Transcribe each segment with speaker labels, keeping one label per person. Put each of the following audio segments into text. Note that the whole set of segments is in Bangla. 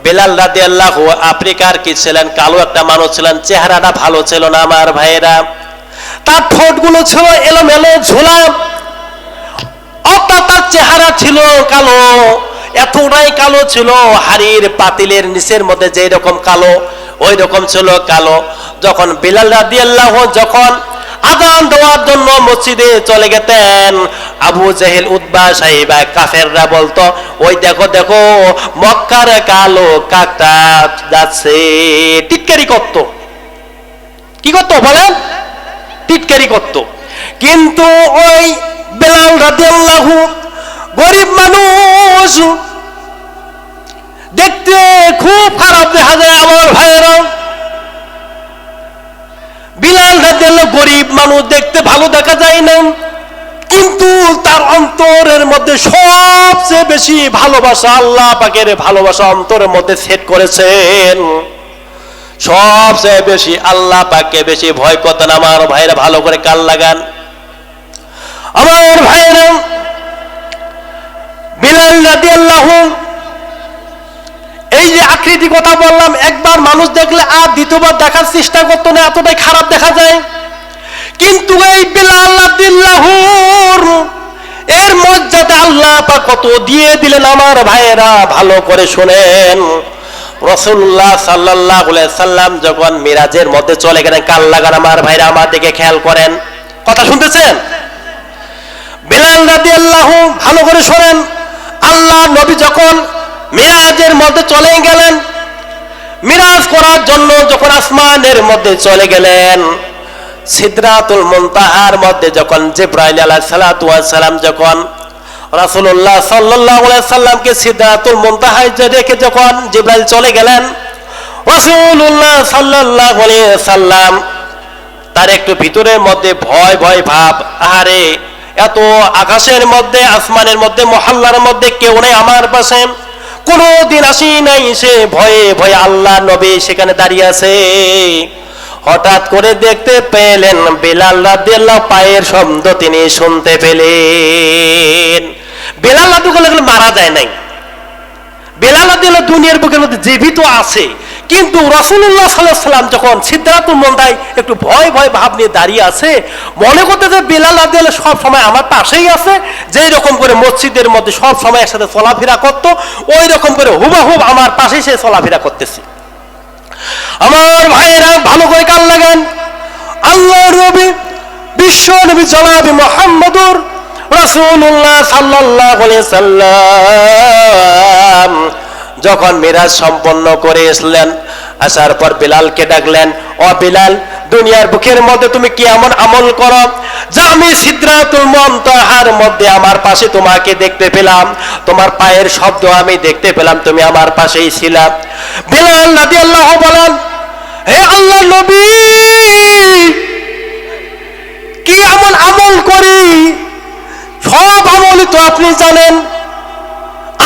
Speaker 1: বেলাল রাদিয়াল্লাহু আফ্রিকার কি ছিলেন, কালো একটা মানুষ ছিলেন, চেহারাটা ভালো ছিল না আমার ভাইয়েরা। তার ঠোঁটগুলো ছিল এলোমেলো ঝোলা, অর্থাৎ তার চেহারা ছিল কালো, এতটাই কালো ছিল হাড়ির পাতিলের নিচের মধ্যে যেই রকম কালো ওই রকম ছিল কালো। যখন বেলাল রাদিয়াল্লাহু যখন আযান দেওয়ার জন্য মসজিদে চলে গেতেন, আবু জেহেল, উতবা, সাইবা, কাফেররা বলতো, ওই দেখো দেখো মক্কার কালো কাকটা যাচ্ছে। টিটকারি করতো। কি করতো বলেন? টিটকারি করতো। কিন্তু ওই বেলাল রাদিয়াল্লাহু গরিব মানুষ, দেখতে খুব খারাপ দেখা যায় আমার ভাইয়েরা। বেলাল রাদিয়াল্লাহু গরিব মানুষ, দেখতে ভালো দেখা যায় না, কিন্তু তার অন্তরের মধ্যে সবচেয়ে বেশি ভালোবাসা, আল্লাহ পাকের ভালোবাসা অন্তরের মধ্যে সেট করেছেন। সবচেয়ে বেশি আল্লাহ পাককে বেশি ভয় করতেন আমার ভাইরা। ভালো করে কান লাগান আমার ভাইরা। বেলাল রাদিয়াল্লাহু এই যে আকৃতি কথা বললাম, একবার মানুষ দেখলে আর দ্বিতীয়বার দেখার চেষ্টা করতো না, এতটাই খারাপ দেখা যায়। কিন্তু এই বেলাল রাদিয়াল্লাহুর এর মর্যাদা আল্লাহ পাক কত দিয়ে দিলেন আমার ভাইয়েরা, ভালো করে শুনেন। রাসূলুল্লাহ সাল্লাল্লাহু আলাইহি সাল্লাম যখন মিরাজের মধ্যে চলে গেলেন, কান লাগান আমার ভাইরা, আমার দিকে খেয়াল করেন, কথা শুনতেছেন? বেলাল রাদিয়াল্লাহু ভালো করে শোনেন। আল্লাহ নবী যখন মিরাজের মধ্যে চলে গেলেন, মিরাজ করার জন্য যখন আসমানের মধ্যে চলে গেলেন, সিদরাতুল মুনতাহার মধ্যে যখন জিবরাইল আলাইহিস সালাতু ওয়াস সালাম যখন রাসূলুল্লাহ সাল্লাল্লাহু আলাইহি সাল্লামকে সিদরাতুল মুনতাহায় রেখে যখন জিবরাইল চলে গেলেন, রাসূলুল্লাহ সাল্লাল্লাহু আলাইহি সাল্লাম তার একটু ভিতরের মধ্যে ভয় ভয় ভাব, আরে এত আকাশের মধ্যে, আসমানের মধ্যে, মহল্লার মধ্যে কেউ নেই আমার পাশে, কোনদিন আসি নাই, সে ভয়ে ভয়ে আল্লাহ নবী সেখানে দাঁড়িয়ে আছে। হঠাৎ করে দেখতে পেলেন বেলাল রাদিয়াল্লাহু পায়ের শব্দ তিনি শুনতে পেলেন। বেলাল রাদিয়াল্লাহু মারা যায় নাই, বেলাল রাদিয়াল্লাহু দুনিয়ার বুকের মধ্যে জীবিত আছে। কিন্তু রাসূলুল্লাহ সাল্লাল্লাহু আলাইহি সাল্লাম যখন সিদরাতুল মুনতাহায় একটু ভয় ভয় ভাব নিয়ে দাঁড়িয়ে আছে, মনে করতে যে বেলাল রাদিয়াল্লাহু সব সময় আমার পাশেই আছে, যেই রকম করে মসজিদের মধ্যে সব সময় একসাথে চলাফেরা করতো, ওই রকম করে হুবহুব আমার পাশেই সে চলাফেরা করতেছে। আমার ভাইয়েরা ভালো করে কান লাগান। আল্লাহর নবী, বিশ্ব নবী জনাবে মুহাম্মদুর রাসূলুল্লাহ সাল্লাল্লাহু আলাইহি সাল্লাম যখন মিরাজ সম্পন্ন করে আসলেন, আসার পর বেলালকে ডাকলেন, ও বেলাল, দুনিয়ার বুকের মধ্যে তুমি কি এমন আমল করো যা আমি সিদরাতুল মুনতাহার মধ্যে আমার পাশে তোমাকে দেখতে পেলাম, তোমার পায়ের শব্দ আমি দেখতে পেলাম, তুমি আমার পাশেই ছিলা। বেলাল রাদিয়াল্লাহু বলেন, হে আল্লাহর নবী, কি এমন আমল করি? সব আমলই তো আপনি জানেন।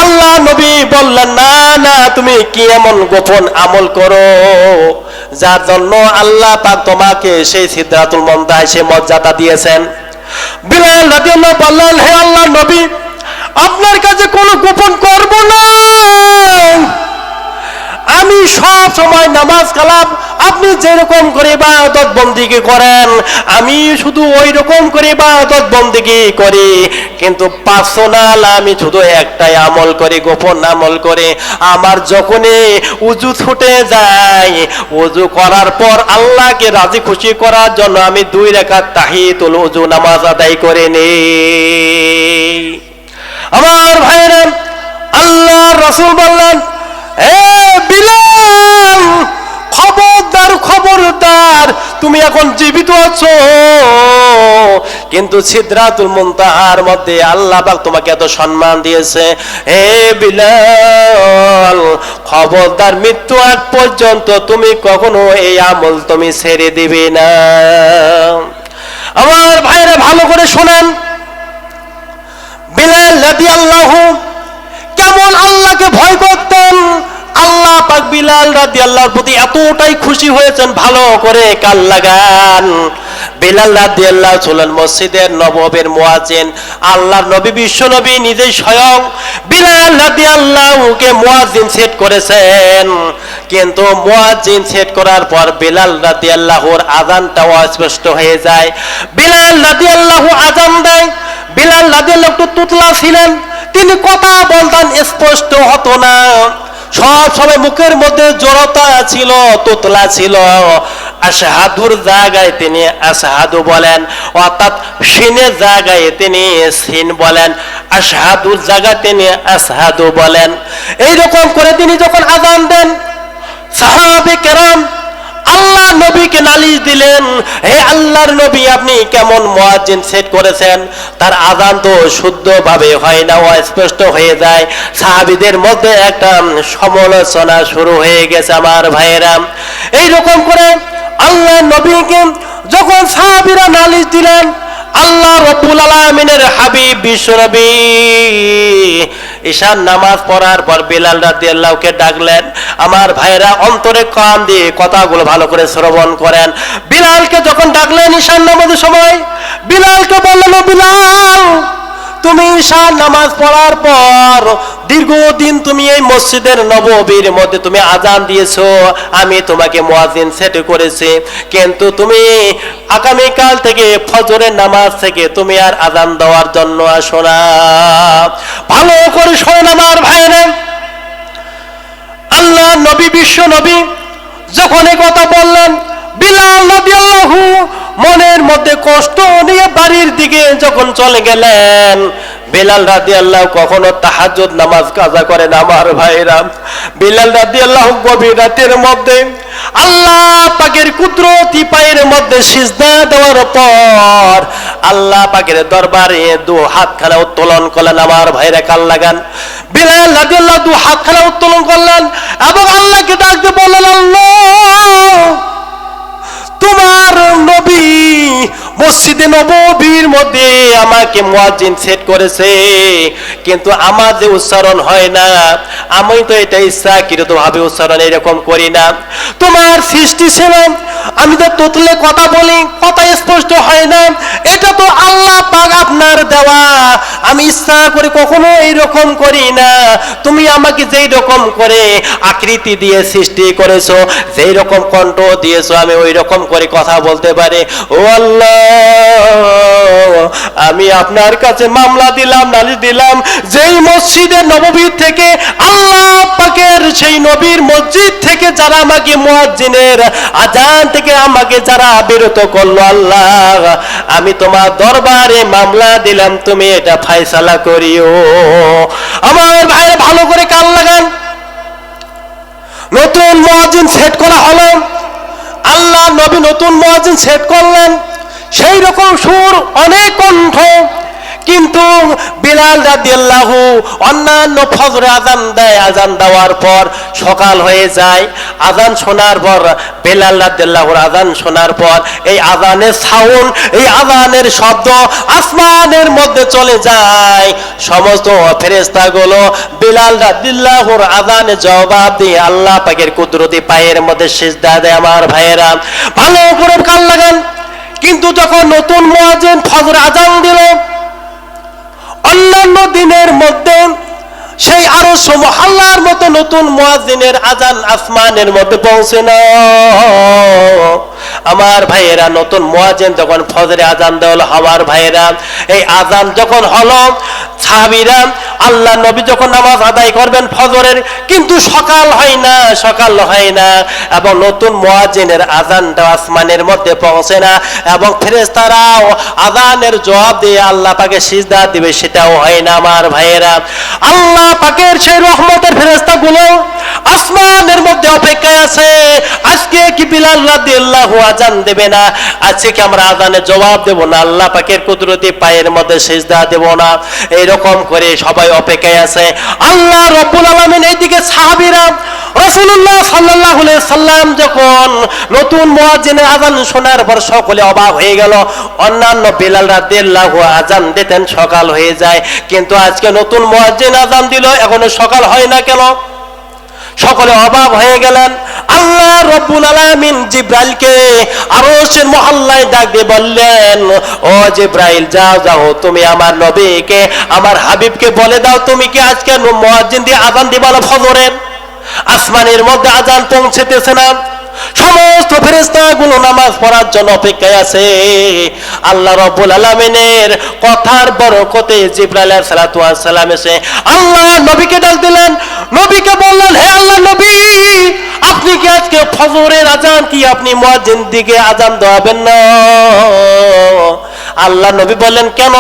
Speaker 1: আল্লাহ নবী বললেন, না না, তুমি কি এমন গোপন আমল করো যার জন্য আল্লাহ পাক তোমাকে সেই সিদরাতুল মুনতাহায় সে মর্যাদা দিয়েছেন? বেলাল রাদিয়াল্লাহু বললেন, হে আল্লাহর নবী, আপনার কাছে কোনো গোপন করব না, আমি সব সময় নামাজ কালাম আপনি যেরকম করে ইবাদত বন্দেগী করেন, আমি শুধু ওই রকম করে ইবাদত বন্দেগী করি, কিন্তু পার্সোনাল আমি শুধু একটাই আমল করি, গোপন আমল করি। আমার যখনই উযু ছুটে যায়, উযু করার পর আল্লাহকে রাজি খুশি করার জন্য আমি 2 রাকাত তাহিয়াতুল উযু নামাজ আদায় করে নেই। আমার ভাইরা, আল্লাহর রাসূল বললেন, হে বিলাল, খবরদার খবরদার, তুমি এখন জীবিত আছো, কিন্তু সিদরাতুল মুনতাহার মধ্যে আল্লাহ পাক তোমাকে এত সম্মান দিয়েছে, হে বিলাল, খবরদার মৃত্যু আগ পর্যন্ত তুমি কখনো এই আমল তুমি ছেড়ে দিবে না। আমার ভাইরা ভালো করে শোনেন, বিলাল রাদিয়াল্লাহু কেমন আল্লাহকে ভয় করতেন। আল্লাহ পাক বিলাল রাদিয়াল্লাহুর প্রতি এতটাই খুশি হয়েছেন, ভালো করে কান লাগান। বিলাল রাদিয়াল্লাহু ছিলেন মসজিদের নববীর মুয়াজ্জিন। আল্লাহর নবী বিশ্ব নবী নিজেই স্বয়ং বিলাল রাদিয়াল্লাহুকে মুয়াজ্জিন সেট করেছেন। কিন্তু মুয়াজ্জিন সেট করার পর বিলাল রাদিয়াল্লাহুর আযানটাও অস্পষ্ট হয়ে যায়। বিলাল রাদিয়াল্লাহু আযান দেয়। বিলাল রাদিয়াল্লাহু একটু তুতলা ছিলেন, তিনি কথা বলতেন স্পষ্ট হতো না, সব সময় মুখের মধ্যে জড়তা ছিল, তুতলা ছিল। আশহাদুর জায়গায় তিনি আশহাদু বলেন, অর্থাৎ সিনের জায়গায় তিনি সিন বলেন, আশহাদুর জায়গায় তিনি আশহাদু বলেন। এইরকম করে তিনি যখন আযান দেন, সাহাবে কেরাম আল্লাহ নবীকে নালিশ দিলেন, হে আল্লাহর নবী, আপনি কেমন মুয়াজ্জিন সেট করেছেন, তার আযান তো শুদ্ধভাবে হয় না, অস্পষ্ট হয়ে যায়। সাহাবীদের মধ্যে একটা সমালোচনা শুরু হয়ে গেছে আমার ভাইয়েরা। এইরকম করে আল্লাহ নবীকে যখন সাহাবীরা নালিশ দিলেন, আল্লাহ রাব্বুল আলামিনের হাবিব বিশ্বনবী ঈশার নামাজ পড়ার পর বিলাল রাদিয়াল্লাহুকে ডাকলেন। আমার ভাইরা অন্তরে কান দিয়ে কথাগুলো ভালো করে শ্রবণ করেন। বিলালকে যখন ডাকলেন ঈশার নামাজের সময়, বিলালকে বললেন, বিলাল, তুমি ঈশার নামাজ পড়ার পর দীর্ঘদিন তুমি এই মসজিদের নববীর মধ্যে তুমি আযান দিয়েছো, আমি তোমাকে মুয়াজ্জিন সেট করেছি, কিন্তু তুমি আগামীকাল থেকে ফজরের নামাজ থেকে তুমি আর আযান দেওয়ার জন্য আসো না। ভালো করে শোনেন আমার ভাইরা, আল্লাহ নবী বিশ্ব নবী যখন এই কথা বললেন, বিলাল রাদিয়াল্লাহু মনের মধ্যে কষ্ট নিয়ে বাড়ির দিকে যখন চলে গেলেন। বিলাল রাদিয়াল্লাহু কখনো তাহাজ্জুদ নামাজ কাজা করেন আমার ভাইরা। বিলাল রাদিয়াল্লাহু গভীর রাতের মধ্যে আল্লাহ পাকের কুদরতি পায়ের মধ্যে সিজদা দেওয়ার পর আল্লাহ পাকের দরবারে দু হাতখানা উত্তোলন করলেন আমার ভাইরা, কাল লাগান। বিলাল রাদিয়াল্লাহু দু হাতখানা উত্তোলন করলেন এবং আল্লাহকে ডাকতে বললেন, আল্লাহ, তোমার নবী মসজিদে নববীর মধ্যে আমাকে মুয়াজ্জিন সেট করেছে, কিন্তু আমার যে উচ্চারণ হয় না, আমি তো এটা ইচ্ছাকৃত ভাবে উচ্চারণ এরকম করি না। তোমার সৃষ্টি ছিল, আমি তো তুতলে কথা বলি, কথা স্পষ্ট হয় না, এটা তো আল্লাহ পাক আপনার দেওয়া, আমি ইচ্ছা করে কখনো এইরকম করি না। তুমি আমাকে যেই রকম করে আকৃতি দিয়ে সৃষ্টি করেছো, যেই রকম কণ্ঠ দিয়েছো, আমি ওই রকম করে কথা বলতে পারি। ও আল্লাহ, আমি আপনার কাছে মামলা দিলাম, নালিশ দিলাম, যেই মসজিদের নববীর থেকে আল্লাহ পাকের সেই নবীর মসজিদ থেকে যারা আমাকে মুয়াজ্জিনের আযান থেকে আমাকে যারা বিরত করলো, আল্লাহ, আমি তোমার দরবারে মামলা দিলাম, তুমি এটা ফায়সালা করিও। আমার ভাইরা ভালো করে কান লাগান। নতুন মুয়াজ্জিন সেট করা হলো, আল্লাহ নবী নতুন মুয়াজ্জিন সেট করলেন, সেই রকম সুর, অনেক কণ্ঠ, কিন্তু বিলাল রাদিয়াল্লাহু অন্যান্য ফজরে আযান দেয়, আযান দেওয়ার পর সকাল হয়ে যায়। আযান শোনার পর বিলাল রাদিয়াল্লাহুর আযান শোনার পর এই আযানের সাউন্ড, এই আযানের শব্দ আসমানের মধ্যে চলে যায়। সমস্ত ফেরেশতাগুলো বিলাল রাদিয়াল্লাহুর আযানে জবাব দিয়ে আল্লাহ পাকের কুদরতি পায়ের মধ্যে সিজদা দেয়। আমার ভাইয়েরা ভালো করে কান লাগান। কিন্তু যখন নতুন মুয়াজ্জিন ফজর আযান দিল, অন্যান্য দিনের মধ্যে সেই আরশ মহল্লার মতো নতুন মুয়াজ্জিনের আযান আসমানের মধ্যে পৌঁছে না। আমার ভাইয়েরা নতুন মুয়াজ্জিন যখন ফজরে আযান দেওয়া, আমার ভাইয়েরা এই আযান যখন হলো, সাহাবীরা আল্লাহ নবী যখন নামাজ আদায় করবেন ফজরের, কিন্তু সকাল হয় না, সকাল হয় না, এবং নতুন মুয়াজ্জিনের আযানটা আসমানের মধ্যে পৌঁছে না, এবং ফেরেশতারাও আযানের জবাব দিয়ে আল্লাহ পাকে সিজদা দিবে, সেটাও হয় না। আমার ভাইয়েরা আল্লাহ পাকের সেই রহমতের ফেরেশতাগুলো আসমানের মধ্যে অপেক্ষায় আছে, আজকে কি বিলাল রাদিয়াল্লাহু আযান দেবে না, আজকে কি আমরা আযানের জবাব দেব না, আল্লাহ পাকের কুদরতি পায়ের মধ্যে সিজদা দেব না, এইরকম করে সবাই অপেক্ষায় আছে। আল্লাহ রাব্বুল আলামিন এইদিকে সাহাবীরা রাসূলুল্লাহ সাল্লাল্লাহু আলাইহি সাল্লাম যখন নতুন মুয়াজ্জিনের আযান শোনার পর সকলে অবাক হয়ে গেল। অন্যান্য বিলাল রাদিয়াল্লাহু আযান দিতেন, সকাল হয়ে যায়, কিন্তু আজকে নতুন মুয়াজ্জিন আযান দিল, এখনো সকাল হয় না কেন? সকলে অবাক হয়ে গেলেন। আল্লাহ রব্বুল আলামিন জিব্রাইলকে আরশের মহল্লায় ডাক দিয়ে বললেন, ও জিব্রাইল যাও যাও, তুমি আমার নবীকে আমার হাবিবকে বলে দাও, তুমি কি আজকে মুয়াজ্জিন দিয়ে আযান দিবা না ফজরের? আসমানের মধ্যে আযান পৌঁছেতেছে না, সমস্ত ফেরেশতাগুলো নামাজ পড়ার জন্য অপেক্ষায় আছে। আল্লাহ রাব্বুল আলামিনের কথার বরকতে জিবরাইল আলাইহিস সালাতু ওয়াস সালাম এসে আল্লাহ নবীকে ডাক দিলেন। নবীকে বললেন, হে আল্লাহ নবী, আপনি কি আজকে ফজরের আযান কি আপনি মুয়াজ্জিন দিকে আযান দেওয়াবেন না? আল্লাহ নবী বললেন, কেন?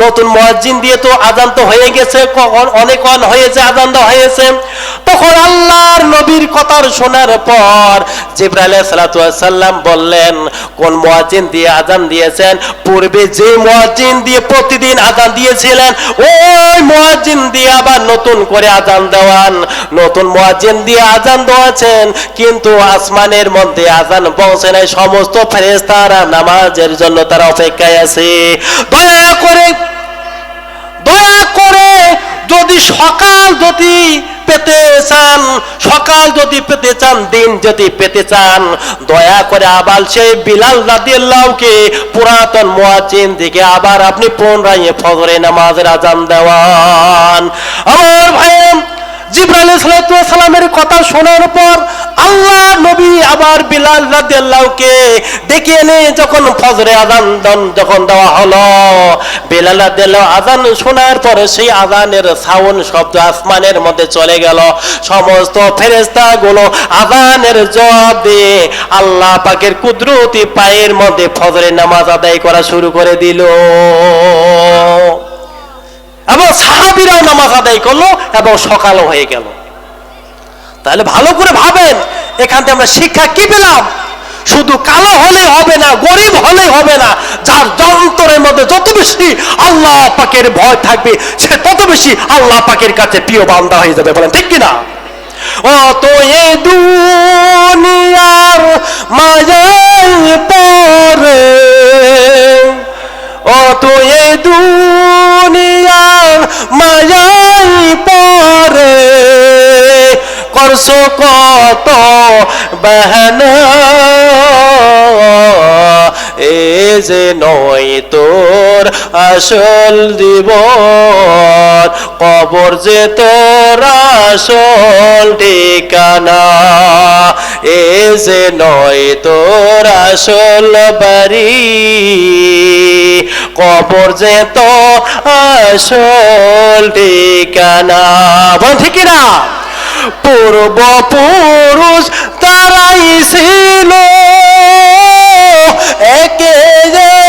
Speaker 1: নতুন মুয়াজ্জিন দিয়ে তো আযান তো হয়ে গেছে, অনেক হয়েছে, আযান দেওয়া হয়েছে। তখন আল্লাহর নবীর কথা শোনার পর জিবরাইল আলাইহিস সালাতু ওয়াস সালাম বললেন, কোন মুয়াজ্জিন দিয়ে আযান দিয়েছেন? পূর্বে যে মুয়াজ্জিন দিয়ে প্রতিদিন আযান দিয়েছিলেন ওই মুয়াজ্জিন দিয়ে আবার নতুন করে আযান দেওয়ান। নতুন মুয়াজ্জিন দিয়ে আযান দেওয়াছেন, কিন্তু আসমানের মধ্যে আযান পৌঁছে নাই, সমস্ত ফেরেশতারা নামাজের জন্য তারা অপেক্ষায় আছে। দয়া করে যদি সকাল পেতে চান, সকাল যদি পেতে চান, দিন যদি পেতে চান, দয়া করে আবার সেই বিলাল রাদিয়াল্লাহুকে পুরাতন মুয়াজ্জিন দিকে আবার আপনি পুনরায় ফজরের নামাজের আযান দেওয়ান। আমার ভাই, জিবরাইল আলাইহিস সালামের কথা শোনার পর আল্লাহ নবী আবার বিলাল রাদিয়াল্লাহুকে ডেকে এনে যখন ফজরে আযান যখন দেওয়া হলো, বিলাল রাদিয়াল্লাহু আযান শোনার পরে সেই আযানের সাউন্ড শব্দ আসমানের মধ্যে চলে গেল। সমস্ত ফেরেশতাগুলো আযানের জবাব দিয়ে আল্লাহ পাকের কুদরতি পায়ের মধ্যে ফজরের নামাজ আদায় করা শুরু করে দিল। এবং সাহাবীরাও নামাজ আদায় করলো এবং সকালও হয়ে গেল। তাহলে ভালো করে ভাবেন, এখান থেকে আমরা শিক্ষা কি পেলাম? শুধু কালো হলে হবে না, গরিব হলে হবে না, যার অন্তরের মধ্যে যত বেশি আল্লাহ পাকের ভয় থাকবে সে তত বেশি আল্লাহ পাকের কাছে প্রিয় বান্দা হয়ে যাবে। বলেন ঠিক কিনা? অত এ দুনিয়ার মায়ায় পড়ে, অত এ দুনিয়ার মায়ায় পড়ে, করছো কত বাহানা, এ যে নয় তোর আসল জীবন, কবর যে তোর আসল ঠিকানা, এ যে নয় তোর আসল বাড়ি, কবর যে তোর আসল ঠিকানা। বল ঠিক না? পূর্বপুরুষ তারাই ছিল একে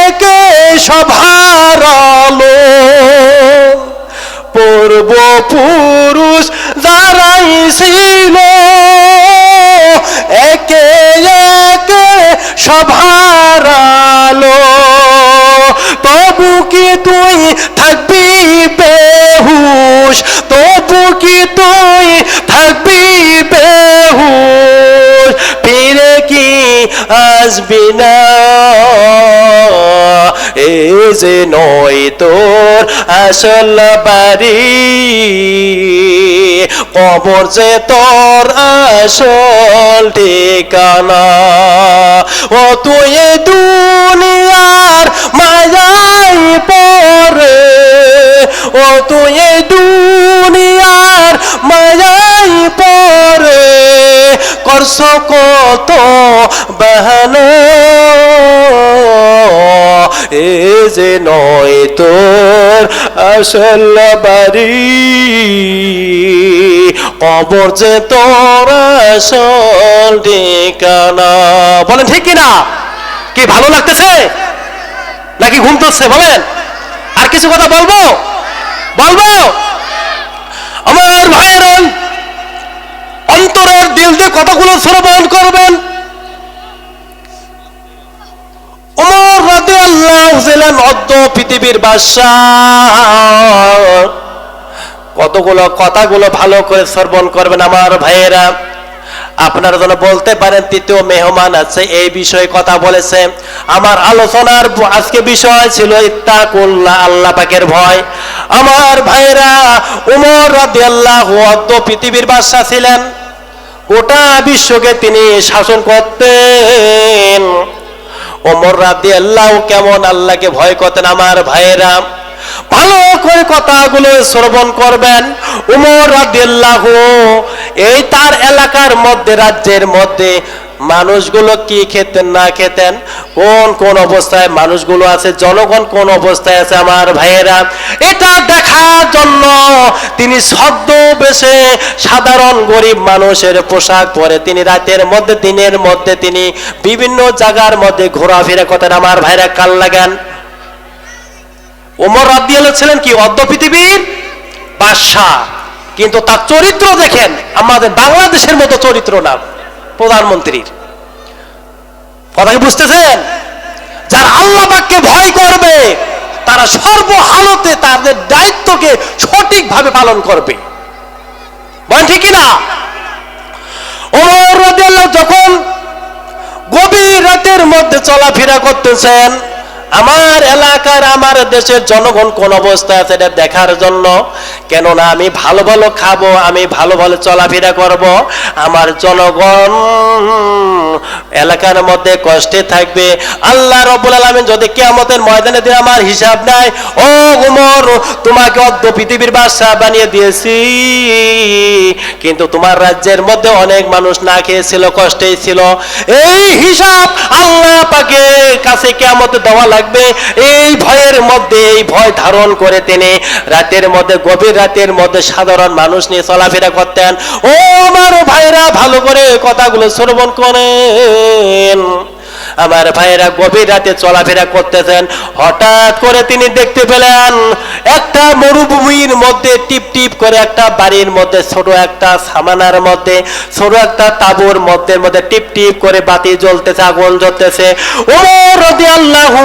Speaker 1: একে সব হারালো, পূর্বপুরুষ যারাই ছিল একে একে সব হারালো, তবু কি তুই থাকবি বেহুশ, তবু কি তুই থাকবি বেহুশ, ফিরে কি আসবি না, এ যে নয় তোর আসল বাড়ি, কবর যে তোর আসল ঠিকানা। ও তুই দুনিয়ার মায়ায় পড়ে, ও তুই দুনিয়ার মায়ায় পড়ে, করছো কত বাহানা, এ যে নয় তোর আসল বাড়ি, কবর যে তোর আসল ঠিকানা। বলেন ঠিক কিনা? কি ভালো লাগতেছে নাকি ঘুম পাচ্ছে? বলেন, আর কিছু কথা বলবো? আমার ভাইয়েরা, অন্তরের দিল দিয়ে কথাগুলো শ্রবণ করবেন। ওমর রাদিয়াল্লাহু ছিলেন অদ্য পৃথিবীর বাদশাহ। কথাগুলো ভালো করে শ্রবণ করবেন আমার ভাইয়েরা। আপনারা যেন বলতে পারেন তৃতীয় মেহমান আছে, এই বিষয়ে কথা বলেছে। আমার আলোচনার আজকে বিষয় ছিল ইত্তাকুল্লাহ, আল্লাহ পাকের ভয়। আমার ভাইয়েরা, ওমর রাদিয়াল্লাহু আনহু পৃথিবীর বাদশা ছিলেন। গোটা বিশ্বকে তিনি শাসন করতেন। ওমর রাদিয়াল্লাহু কেমন আল্লাহকে ভয় করতেন আমার ভাইয়েরা, ভালো করে কথাগুলো শ্রবণ করবেন। ওমর রাদিয়াল্লাহু এই তার এলাকার মধ্যে, রাজ্যের মধ্যে মানুষগুলো কি খেতেন না খেতেন, কোন কোন অবস্থায় মানুষগুলো আছে, জনগণ কোন অবস্থায় আছে আমার ভাইয়েরা, এটা দেখার জন্য তিনি ছদ্মবেশে সাধারণ গরিব মানুষের পোশাক পরে তিনি রাতের মধ্যে দিনের মধ্যে তিনি বিভিন্ন জায়গার মধ্যে ঘোরাফেরা করতেন আমার ভাইরা। কাল লাগান ওমর রাদিয়াল্লাহু ছিলেন কি অর্ধ পৃথিবীর বাদশা, কিন্তু তার চরিত্র দেখেন আমাদের বাংলাদেশের মতো চরিত্র না প্রধানমন্ত্রীর। কথা কি বুঝতেছেন? যারা আল্লাহ পাককে ভয় করবে তারা সর্বহালতে তাদের দায়িত্বকে সঠিকভাবে পালন করবে। বলেন ঠিক না? ওমর রাদিয়াল্লাহু যখন গভীর রাতের মধ্যে চলাফেরা করতেছেন, আমার এলাকার আমার দেশের জনগণ কোন অবস্থায় আছে এটা দেখার জন্য, কেননা আমি ভালো ভালো খাবো, আমি ভালো ভালো চলাফেরা করব, আমার জনগণ এলাকার মধ্যে কষ্টে থাকবে। আল্লাহ রাব্বুল আলামিন যদি কিয়ামতের ময়দানে দিয়ে আমার হিসাব নাই, ও ওমর তোমাকে অর্ধ পৃথিবীর বাদশা বানিয়ে দিয়েছি, কিন্তু তোমার রাজ্যের মধ্যে অনেক মানুষ না খেয়েছিল, কষ্টেই ছিল, এই হিসাব আল্লাহ পাকের কাছে কিয়ামতে দেওয়া লাগবে। এই ভয়ের মধ্যে, এই ভয় ধারণ করে তিনি রাতের মধ্যে, গভীর রাতের মধ্যে সাধারণ মানুষ নিয়ে চলাফেরা করতেন। ও আমার ভাইরা ভালো করে কথাগুলো শ্রবণ করেন। আমার ভাইয়েরা গভীর রাতে চলাফেরা করতেছেন, হঠাৎ করে তিনি দেখতে পেলেন একটা মরুভূমির মধ্যে টিপ টিপ করে একটা বাড়ির মধ্যে, ছোট একটা সামানার মধ্যে, ছোট একটা তাঁবুর মধ্যে টিপ টিপ করে বাতি জ্বলতেছে, আগুন জ্বলতেছে। ওমর রাদিয়াল্লাহু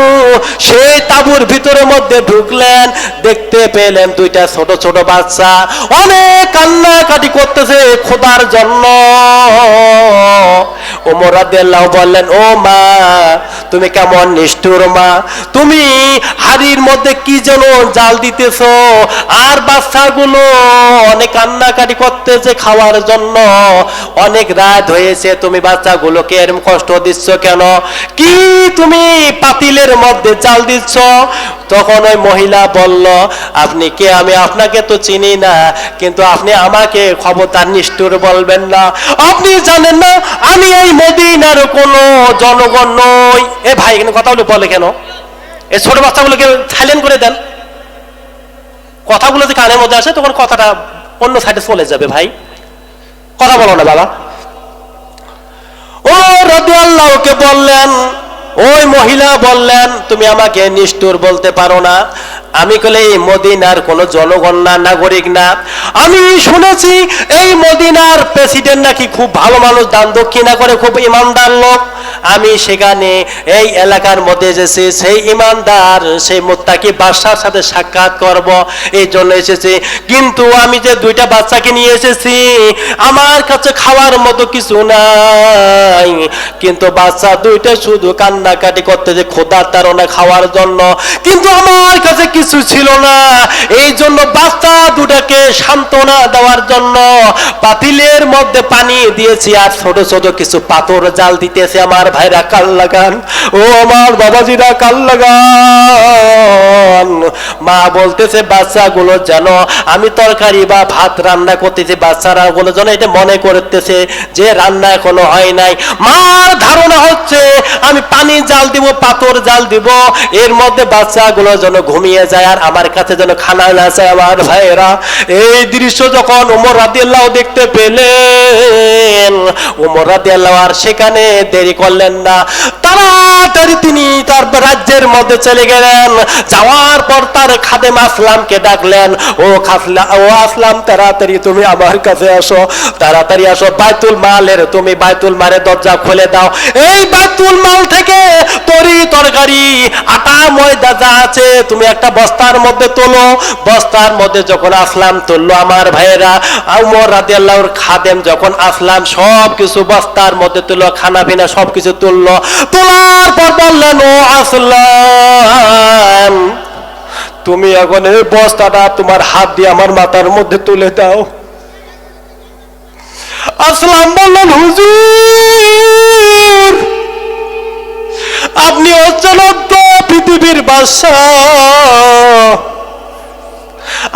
Speaker 1: সেই তাঁবুর ভিতরের মধ্যে ঢুকলেন, দেখতে পেলেন দুইটা ছোট ছোট বাচ্চা অনেক কান্নাকাটি করতেছে খোদার জন্য। ওমর রাদিয়াল্লাহু বললেন, ও মা তুমি কেমন নিষ্ঠুর মা, তুমি হাড়ির মধ্যে কি যেন জাল দিতেছ, আর বাচ্চাগুলো অনেক কান্নাকাটি করতেছে খাওয়ার জন্য, অনেক রাত হয়েছে, তুমি বাচ্চাগুলোকে এরকম কষ্ট দিচ্ছ কেন, কি তুমি পাতিলের মধ্যে জাল দিচ্ছ? তখন ওই মহিলা বলল, আপনি কে? আমি আপনাকে তো চিনি না, কিন্তু আপনি আমাকে খবরদার নিষ্ঠুর বলবেন না, আপনি জানেন না আমি এই মদিনার কোনো জনগণ নই। এ ভাই এখানে কথাগুলো বলে কেন? এই ছোট বাচ্চাগুলোকে সাইলেন্ট করে দেন, কথাগুলো যে কানের মধ্যে আসে তখন কথাটা অন্য সাইডে চলে যাবে। ভাই কথা বলো না বাবা। ও রাদিয়াল্লাহুকে বললেন, ওই মহিলা বললেন, তুমি আমাকে নিষ্ঠুর বলতে পারো না, আমি কলে এই মদিনার কোন জনগণ না, নাগরিক না, আমি শুনেছি এই মদিনার প্রেসিডেন্ট নাকি খুব ভালো মানুষ, দান দক্ষিণা করে, খুব ইমানদার লোক, আমি সেখানে এই এলাকার মধ্যে এসেছি, সেই ইমানদার সেই মুত্তাকি বাদশার সাথে সাক্ষাৎ করব, এই জন্য এসেছি, কিন্তু আমি যে দুইটা বাচ্চাকে নিয়ে এসেছি আমার কাছে খাওয়ার মতো কিছু নাই, কিন্তু বাচ্চা দুইটা শুধু কান্নাকাটি করতেছে খোদার তাড়না খাওয়ার জন্য, কিন্তু আমার কাছে কিছু ছিল না, এই জন্য বাচ্চা দুটাকে সান্ত্বনা দেওয়ার জন্য পাতিলের মধ্যে পানি দিয়েছি আর ছোট ছোট কিছু পাথর জাল দিতেছে। আমার ভাইরা কাল লাগান, ও আমার বাবাজিরা কাল লাগান। মা বলতেছে বাচ্চাগুলো যেন আমি তরকারি বা ভাত রান্না করতেছি, বাচ্চারা গুলো যেন এটা মনে করতেছে যে রান্না এখনো হয় নাই। মার ধারণা হচ্ছে আমি পানি জাল দিব, পাথর জাল দিব, এর মধ্যে বাচ্চাগুলো যেন ঘুমিয়ে যায় আর আমার কাছে যেন খানা না চায়। আমার ভাইয়েরা এই দৃশ্য যখন ওমর রাদিয়াল্লাহু দেখতে পেলেন, ওমর রাদিয়াল্লাহু আর সেখানে দেরি করলেন না, তাড়াতাড়ি তিনি তার রাজ্যের মধ্যে চলে গেলেন। যাওয়ার পর তার খাদেম আসলামকে ডাকলেন, ও আসলাম তাড়াতাড়ি তুমি আমার কাছে আসো, তাড়াতাড়ি আসো, বাইতুল মালের, তুমি বাইতুল মালের দরজা খুলে দাও, এই বাইতুল মাল থেকে তরি তরকারি আটা ময়দা যা আছে তুমি একটা বস্তার মধ্যে তোলো। বস্তার মধ্যে যখন আসলাম তুললো, আমার ভাইয়েরা ওমর রাদিয়াল্লাহুর খাদেম যখন আসলাম সব কিছু বস্তার মধ্যে তুললো, খানা পিনা সব কিছু তুললো, তোলার পর বললেন, ও আসলাম তুমি এখন এই বস্তাটা তোমার হাত দিয়ে আমার মাথার মধ্যে তুলে দাও। আসলাম বললেন, হুজুর আপনি হচ্ছেন পৃথিবীর বাদশাহ,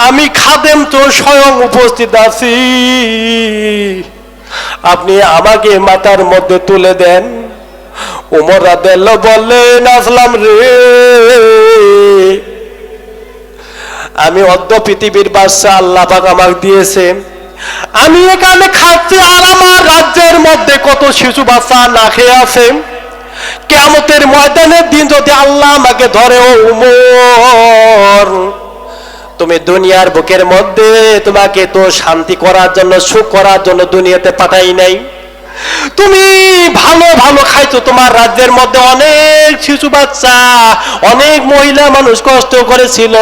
Speaker 1: আমি খাদেম তো স্বয়ং উপস্থিত আছি, আপনি আমাকে মাথার মধ্যে তুলে দেন। উমর রাদিয়াল্লাহু বললেন, আসলাম রে, আমি পৃথিবীর বাদশাহ, আল্লাহ পাক আমাকে দিয়েছে, আমি এখানে খাচ্ছি, আর আমার রাজ্যের মধ্যে কত শিশু বাচ্চা না খেয়ে আছে। কিয়ামতের ময়দানের দিন যদি আল্লাহ আমাকে ধরে, ও উমর তুমি দুনিয়ার বুকের মধ্যে তোমাকে তো শান্তি করার জন্য, সুখ করার জন্য দুনিয়াতে পাঠাই নাই, তুমি ভালো ভালো খাইছো, তোমার রাজ্যের মধ্যে অনেক শিশু বাচ্চা, অনেক মহিলা মানুষ কষ্ট করেছিল।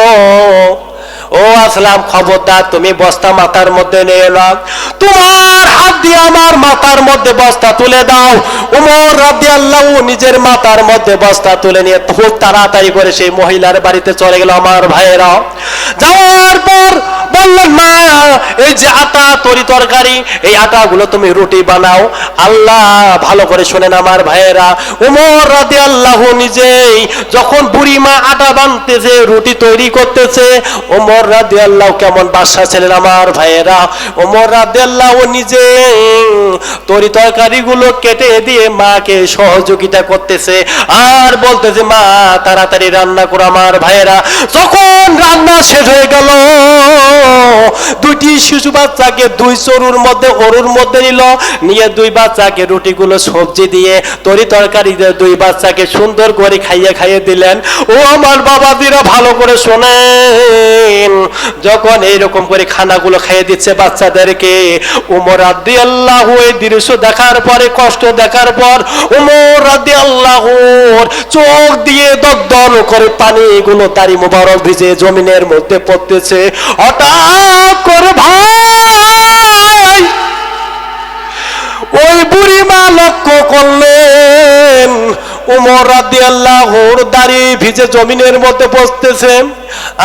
Speaker 1: ও আসলাম খবরদার, তুমি বস্তা মাথার মধ্যে নিয়ে নাও, তোমার হাত দিয়ে আমার মাথার মধ্যে বস্তা তুলে দাও। উমর রাদিয়াল্লাহু নিজের মাথার মধ্যে বস্তা তুলে নিয়ে খুব তাড়াতাড়ি করে সেই মহিলার বাড়িতে চলে গেল। আমার ভাইয়েরা যাওয়ার পর বললেন, মা এই যে আটা তরি তরকারি, এই আটাগুলো তুমি রুটি বানাও। আল্লাহ ভালো করে শোনেন আমার ভাইয়েরা, উমর রাদিয়াল্লাহু নিজেই যখন বুড়ি মা আটা বানতেছে, রুটি তৈরি করতেছে, উমর রাদিয়াল্লাহু কেমন বাদশা ছিলেন আমার ভাইয়েরা, উমর রাদিয়াল্লাহু নিজে তরি তরকারিগুলো কেটে দিয়ে মাকে সহযোগিতা করতেছে আর বলতেছে, মা তাড়াতাড়ি রান্না করো। আমার ভাইয়েরা যখন রান্না শেষ হয়ে গেল, দুইটি শিশু বাচ্চাকে দুই চরুর মধ্যে ওরুর মধ্যে নিল, নিয়ে দুই বাচ্চাকে রুটিগুলো সবজি দিয়ে তরি তরকারি দিয়ে দুই বাচ্চাকে সুন্দর করে খাইয়ে খাইয়ে দিলেন। ও আমার বাবাদিরা ভালো করে শোনেন, যখন এইরকম করে খানাগুলো খাইয়ে দিচ্ছে বাচ্চাদেরকে, উমর রাদিয়াল্লাহু এই দৃশ্য দেখার পরে, কষ্ট দেখার পর উমর রাদিয়াল্লাহুর চোখ দিয়ে দগদগ করে পানিগুলো তারি মুবারক ভিজে জমিনের মধ্যে পড়তেছে। হঠাৎ করে ভাই ওই বুড়ি মা লক্ষ্য করলেন উমর রাদিয়াল্লাহুর দাড়ি ভিজে জমিনের মধ্যে বসতেছে।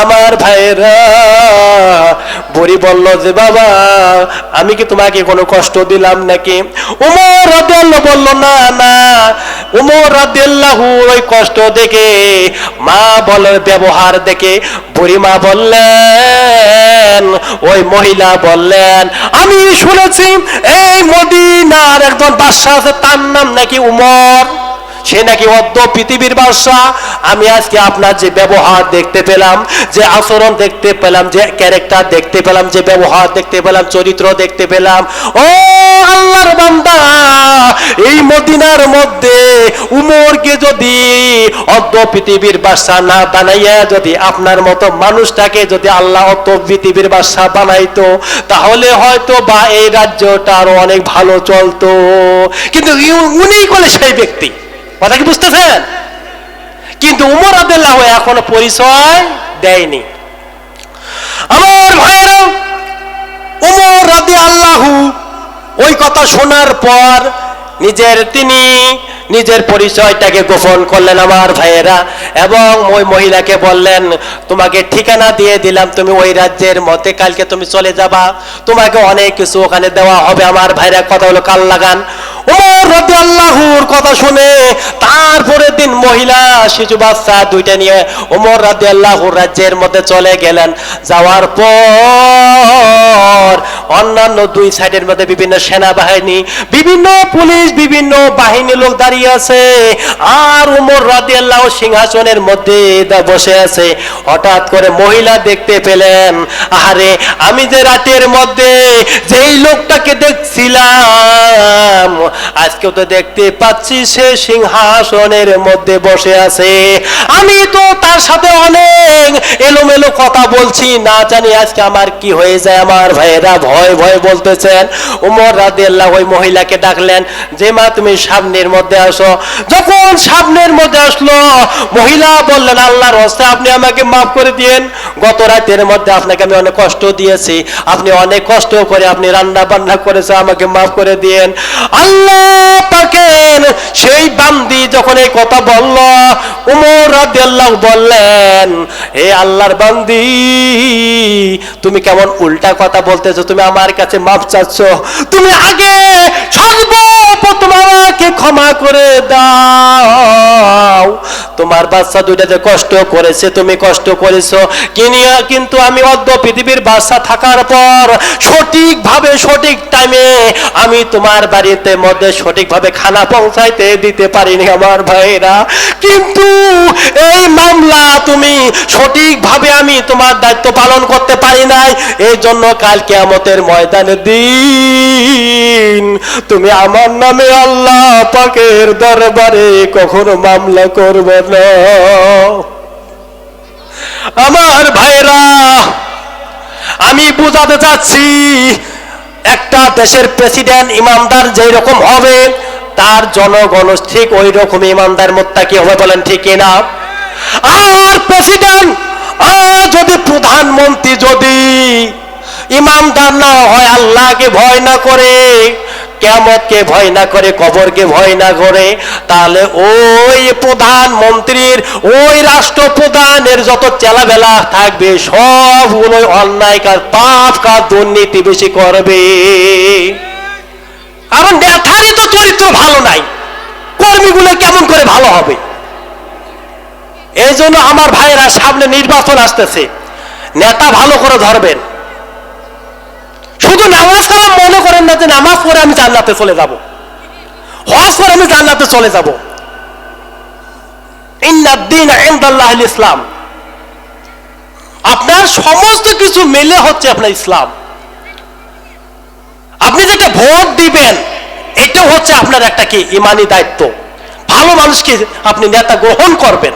Speaker 1: আমার ভাইয়েরা, বুড়ি বলল যে, বাবা আমি কি তোমাকে কোনো কষ্ট দিলাম নাকি? উমর রাদিয়াল্লাহু বলল, না না। উমর রাদিয়াল্লাহু ওই কষ্ট দেখে, মা বলার ব্যবহার দেখে বুড়ি মা বললেন, ওই মহিলা বললেন, আমি শুনেছি এই মদিনার একজন বাদশা আছে, তার নাম নাকি উমর, সে নাকি পৃথিবীর বাদশাহ। আমি আজকে আপনার যে ব্যবহার দেখতে পেলাম, যে আচরণ দেখতে পেলাম, যে ক্যারেক্টার দেখতে পেলাম, যে ব্যবহার দেখতে পেলাম, চরিত্র দেখতে পেলাম, ও আল্লাহর বান্দা, এই মদিনার মধ্যে উমরকে যদি পৃথিবীর বাদশাহ না বানাইয়া যদি আপনার মতো মানুষটাকে যদি আল্লাহ পৃথিবীর বাদশাহ বানাইতো, তাহলে হয়তো বা এই রাজ্যটা আরো অনেক ভালো চলতো। কিন্তু উনি বলে সেই ব্যক্তি, কথা কি বুঝতেছেন? কিন্তু উমর রাদিয়াল্লাহু এখনো পরিচয় দেয়নি। আমার ভাইয়েরা, উমর রাদিয়াল্লাহু ওই কথা শোনার পর তিনি নিজের পরিচয়টাকে গোপন করলেন আমার ভাইয়েরা, এবং ওই মহিলাকে বললেন, তোমাকে ঠিকানা দিয়ে দিলাম, তুমি ওই রাজ্যের মধ্যে কালকে তুমি চলে যাবা, তোমাকে অনেক কিছু ওখানে দেওয়া হবে। আমার ভাইরা কথা হলো কাল লাগান। উমর রাদিয়াল্লাহুর কথা শুনে তারপরে দিন মহিলা শিশু বাচ্চা দুইটা নিয়ে উমর রাদিয়াল্লাহুর রাজ্যের মধ্যে চলে গেলেন। যাওয়ার পর অন্যান্য দুই সাইডের মধ্যে বিভিন্ন সেনাবাহিনী, বিভিন্ন পুলিশ, বিভিন্ন বাহিনী লোক দাঁড়িয়ে আছে, আর উমর রাদিয়াল্লাহু সিংহাসনের মধ্যে বসে আছে। হঠাৎ করে মহিলা দেখতে পেলেন, আরে আমি যে রাতের মধ্যে যেই লোকটাকে দেখছিলাম, আজকেও তো দেখতে পাচ্ছি সে সিংহাসনের মধ্যে বসে আছে। আমি তো তার সাথে অনেক এলোমেলো কথা বলছি, না জানি আজকে আমার কি হয়ে যায়। আমার ভাইয়েরা ভয় ভয় বলতেছেন। উমর রাদিয়াল্লাহু ওই মহিলাকে ডাকলেন যে, মা তুমি সামনের মধ্যে আসো। যখন সামনের মধ্যে আসলো, মহিলা বললেন, আল্লাহর রাস্তায় আপনি আমাকে মাফ করে দিয়েন, গত রাতের মধ্যে আপনাকে আমি অনেক কষ্ট দিয়েছি, আপনি অনেক কষ্ট করে আপনি রান্না বান্না করেছে, আমাকে মাফ করে দিয়েন। আল্লাহ পাকের সেই বান্দি যখন এই কথা বলল, ওমর রাদিয়াল্লাহু বললেন, হে আল্লাহর বান্দি, তুমি কেমন উল্টা কথা বলতেছো? তুমি আমার কাছে মাফ চাচ্ছ? তুমি আগে সর্বপ্রথম আমাকে ক্ষমা করে দাও। তোমার বাচ্চা দুইটা যে কষ্ট করেছে, তুমি কষ্ট করেছো, কিন্তু আমি অদ্য পৃথিবীর বাচ্চা থাকার পর সঠিকভাবে সঠিক টাইমে আমি তোমার বাড়িতে মধ্যে সঠিকভাবে খানা পৌঁছাইতে দিতে পারিনি আমার ভাইরা। কিন্তু এই মামলা তুমি সঠিকভাবে আমি তোমার দায়িত্ব পালন করতে পারি নাই, এই জন্য কাল কিয়ামতের ময়দানে দিন তুমি আমার নামে আল্লাহ পাকের দরবারে কখনো মামলা করবে না। আমার ভাইরা, আমি বুঝাতে চাচ্ছি, একটা দেশের প্রেসিডেন্ট ইমানদার যেই রকম হবে, তার জনগণ ঠিক ওই রকম ইমানদার মুত্তাকি হবে, বলেন ঠিক কিনা? আর প্রেসিডেন্ট যদি প্রধানমন্ত্রী যদি ইমানদার না হয়, আল্লাহকে ভয় না করে, কিয়ামতকে ভয় না করে, কবরকে ভয় না করে, তাহলে ওই প্রধানমন্ত্রীর, ওই রাষ্ট্রপ্রধানের যত চেলাবেলা থাকবে সবগুলো অন্যায় কাজ, পাপ কাজ, দুর্নীতি বেশি করবে। কারণ নেতারই তো চরিত্র ভালো নাই, কর্মীগুলো কেমন করে ভালো হবে? এই জন্য আমার ভাইয়েরা, সামনে নির্বাচন আসতেছে, নেতা ভালো করে ধরবেন। শুধু নামাজ কালাম মনে করেন না যে নামাজ পড়ে আমি জান্নাতে চলে যাব, হজ করে আমি জান্নাতে চলে যাব। ইন্নাদ-দীন ইনদাল্লাহিল ইসলাম। আপনার সমস্ত কিছু মিলে হচ্ছে আপনার ইসলাম। আপনি যেটা ভোট দিবেন, এটা হচ্ছে আপনার একটা কি ইমানি দায়িত্ব। ভালো মানুষকে আপনি নেতা গ্রহণ করবেন।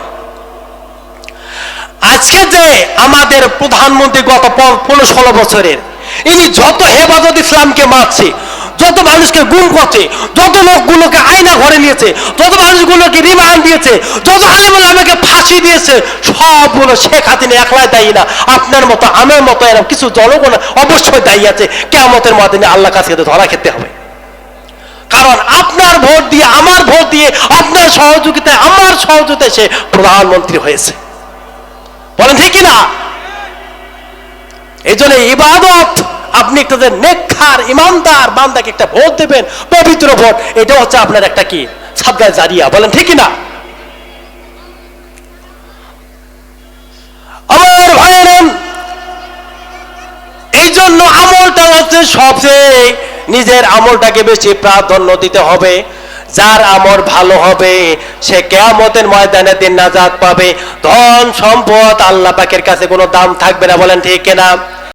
Speaker 1: আজকে যে আমাদের প্রধানমন্ত্রী গত 15-16 বছরের, ইনি যত হেফাজত ইসলামকে মারছে, যত মানুষকে গুম করছে, যত লোকগুলোকে আয়না ঘরে নিয়েছে, যত মানুষগুলোকে রিমান্ড দিয়েছে, যত আলেমুল আমাকে ফাঁসি দিয়েছে, সবগুলো শেখ হাসিনা একলাই দায়ী না, আপনার মতো আমার মতো এরকম কিছু জনগণ অবশ্যই দায়ী আছে। কিয়ামতের ময়দানে আল্লাহর কাছে ধরা খেতে হবে। কারণ আপনার ভোট দিয়ে, আমার ভোট দিয়ে, আপনার সহযোগিতায়, আমার সহযোগিতায় সে প্রধানমন্ত্রী হয়েছে, বলেন ঠিক কিনা? এই জন্য ইবাদত, আপনি একটা যে নেককার ইমানদার বান্দাকে একটা ভোট দেবেন, পবিত্র ভোট, এটা হচ্ছে আপনার একটা কি সাদগায়ে জারিয়া, বলেন ঠিক কিনা? আমার ভাইয়েরা, এই জন্য আমলটা হচ্ছে সবচেয়ে, নিজের আমলটাকে বেশি প্রাধান্য দিতে হবে। যার আমল ভালো হবে সে কিয়ামতের ময়দানে দিন নাজাত পাবে। ধন সম্পদ আল্লাহ পাকের কাছে কোনো দাম থাকবে না, বলেন ঠিক কিনা?